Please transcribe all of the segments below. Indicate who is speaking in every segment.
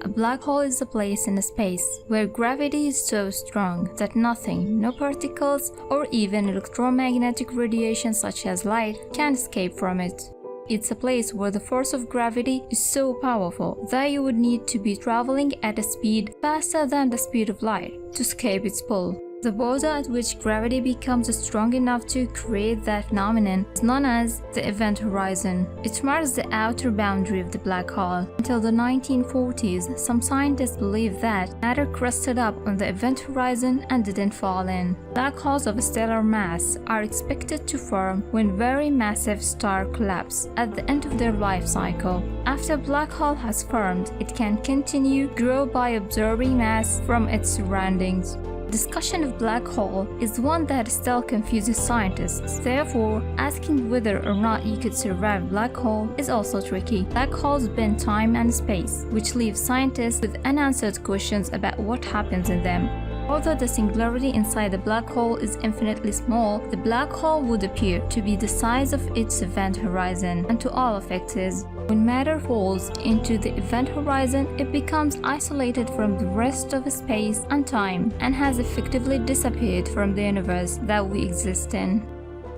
Speaker 1: A black hole is a place in space where gravity is so strong that nothing, no particles or even electromagnetic radiation such as light, can escape from it. It's a place where the force of gravity is so powerful that you would need to be traveling at a speed faster than the speed of light to escape its pull. The border at which gravity becomes strong enough to create that phenomenon is known as the event horizon. It marks the outer boundary of the black hole. Until the 1940s, some scientists believed that matter crusted up on the event horizon and didn't fall in. Black holes of stellar mass are expected to form when very massive stars collapse at the end of their life cycle. After a black hole has formed, it can continue grow by absorbing mass from its surroundings. Discussion of black hole is one that still confuses scientists. Therefore, asking whether or not you could survive a black hole is also tricky. Black holes bend time and space, which leaves scientists with unanswered questions about what happens in them. Although the singularity inside the black hole is infinitely small, the black hole would appear to be the size of its event horizon, and to all effects, when matter falls into the event horizon, it becomes isolated from the rest of space and time and has effectively disappeared from the universe that we exist in.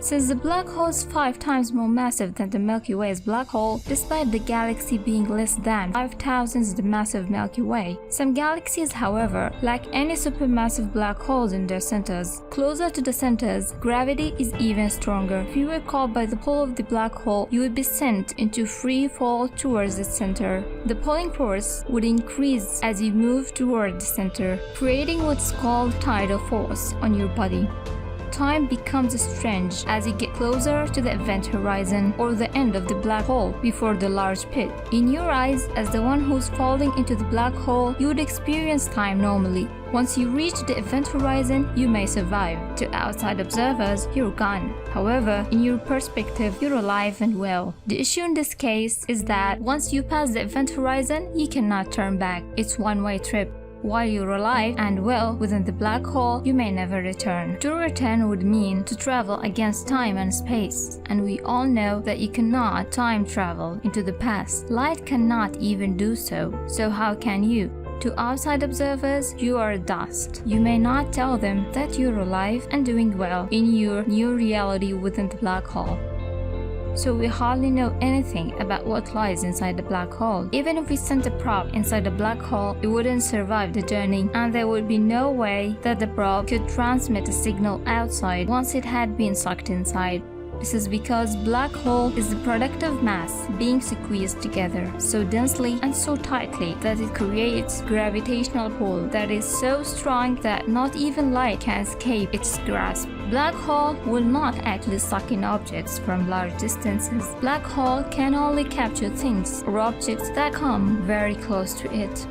Speaker 1: Since the black hole is 5 times more massive than the Milky Way's black hole, despite the galaxy being less than 5,000 the mass of Milky Way, some galaxies, however, lack any supermassive black holes in their centers. Closer to the centers, gravity is even stronger. If you were caught by the pull of the black hole, you would be sent into free fall towards its center. The pulling force would increase as you move toward the center, creating what's called tidal force on your body. Time becomes strange as you get closer to the event horizon or the end of the black hole before the large pit. In your eyes, as the one who's falling into the black hole, you would experience time normally. Once you reach the event horizon, you may survive. To outside observers, you're gone. However, in your perspective, you're alive and well. The issue in this case is that once you pass the event horizon, you cannot turn back. It's a one-way trip. While you're alive and well within the black hole, you may never return. To return would mean to travel against time and space, and we all know that you cannot time travel into the past. Light cannot even do so, so how can you? To outside observers, you are dust. You may not tell them that you're alive and doing well in your new reality within the black hole. So we hardly know anything about what lies inside the black hole. Even if we sent a probe inside the black hole, it wouldn't survive the journey, and there would be no way that the probe could transmit a signal outside once it had been sucked inside. This is because black hole is the product of mass being squeezed together so densely and so tightly that it creates gravitational pull that is so strong that not even light can escape its grasp. Black hole will not actually suck in objects from large distances. Black hole can only capture things or objects that come very close to it.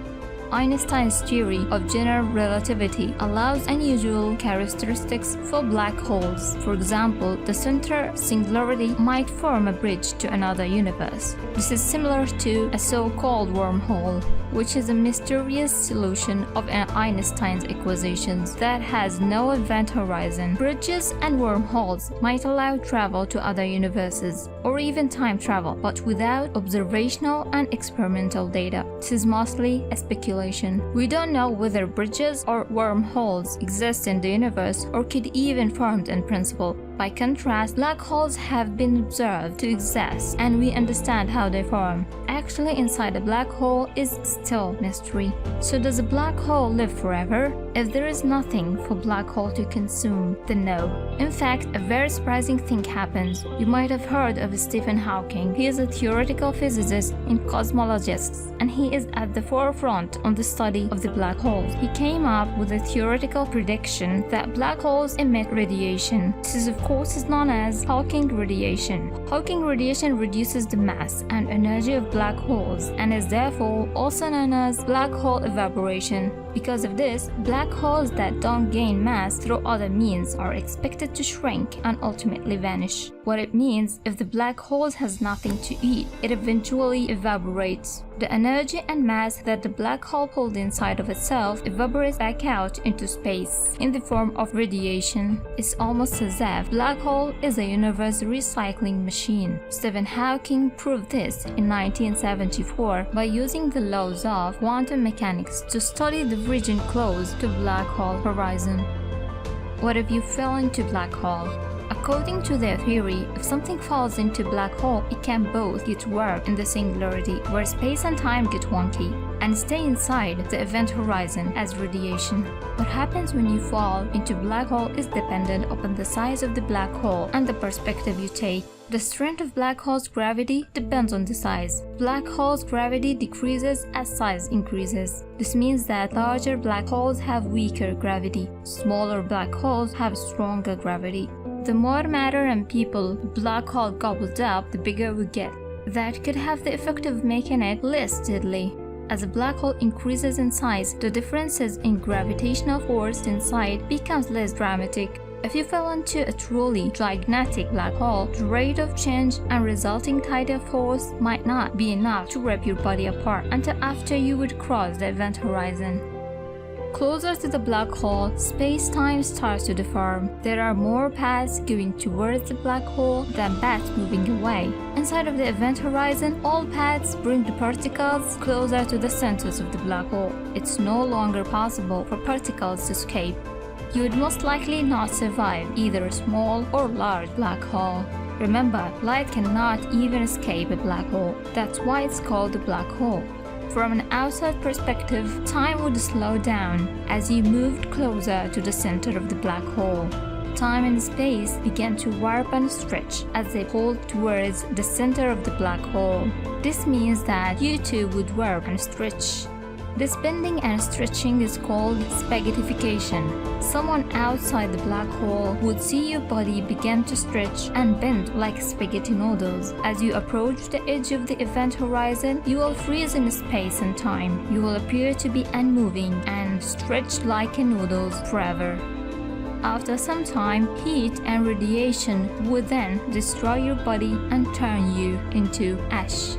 Speaker 1: Einstein's theory of general relativity allows unusual characteristics for black holes. For example, the center singularity might form a bridge to another universe. This is similar to a so-called wormhole, which is a mysterious solution of Einstein's equations that has no event horizon. Bridges and wormholes might allow travel to other universes, or even time travel, but without observational and experimental data. This is mostly a speculation. We don't know whether bridges or wormholes exist in the universe or could even form in principle. By contrast, black holes have been observed to exist, and we understand how they form. Actually, inside a black hole is still mystery. So does a black hole live forever? If there is nothing for black hole to consume, then no. In fact, a very surprising thing happens. You might have heard of Stephen Hawking. He is a theoretical physicist and cosmologist, and he is at the forefront on the study of the black holes. He came up with a theoretical prediction that black holes emit radiation. This is, of course, is known as Hawking radiation. Hawking radiation reduces the mass and energy of black holes and is therefore also known as black hole evaporation, Because of this, black holes that don't gain mass through other means are expected to shrink and ultimately vanish. What it means, if the black hole has nothing to eat, it eventually evaporates. The energy and mass that the black hole pulled inside of itself evaporates back out into space in the form of radiation. It's almost as if black hole is a universe recycling machine. Stephen Hawking proved this in 1974 by using the laws of quantum mechanics to study the region close to black hole horizon. What if you fell into black hole? According to their theory, if something falls into black hole, it can both get warped in the singularity, where space and time get wonky, and stay inside the event horizon as radiation. What happens when you fall into black hole is dependent upon the size of the black hole and the perspective you take. The strength of black hole's gravity depends on the size. Black hole's gravity decreases as size increases. This means that larger black holes have weaker gravity. Smaller black holes have stronger gravity. The more matter and people a black hole gobbled up, the bigger we get. That could have the effect of making it less deadly. As a black hole increases in size, the differences in gravitational force inside becomes less dramatic. If you fell into a truly gigantic black hole, the rate of change and resulting tidal force might not be enough to rip your body apart until after you would cross the event horizon. Closer to the black hole, space-time starts to deform. There are more paths going towards the black hole than paths moving away. Inside of the event horizon, all paths bring the particles closer to the centers of the black hole. It's no longer possible for particles to escape. You would most likely not survive either a small or large black hole. Remember, light cannot even escape a black hole. That's why it's called a black hole. From an outside perspective, time would slow down as you moved closer to the center of the black hole. Time and space began to warp and stretch as they pulled towards the center of the black hole. This means that you too would warp and stretch. This bending and stretching is called spaghettification. Someone outside the black hole would see your body begin to stretch and bend like spaghetti noodles. As you approach the edge of the event horizon, you will freeze in space and time. You will appear to be unmoving and stretch like a noodle forever. After some time, heat and radiation would then destroy your body and turn you into ash.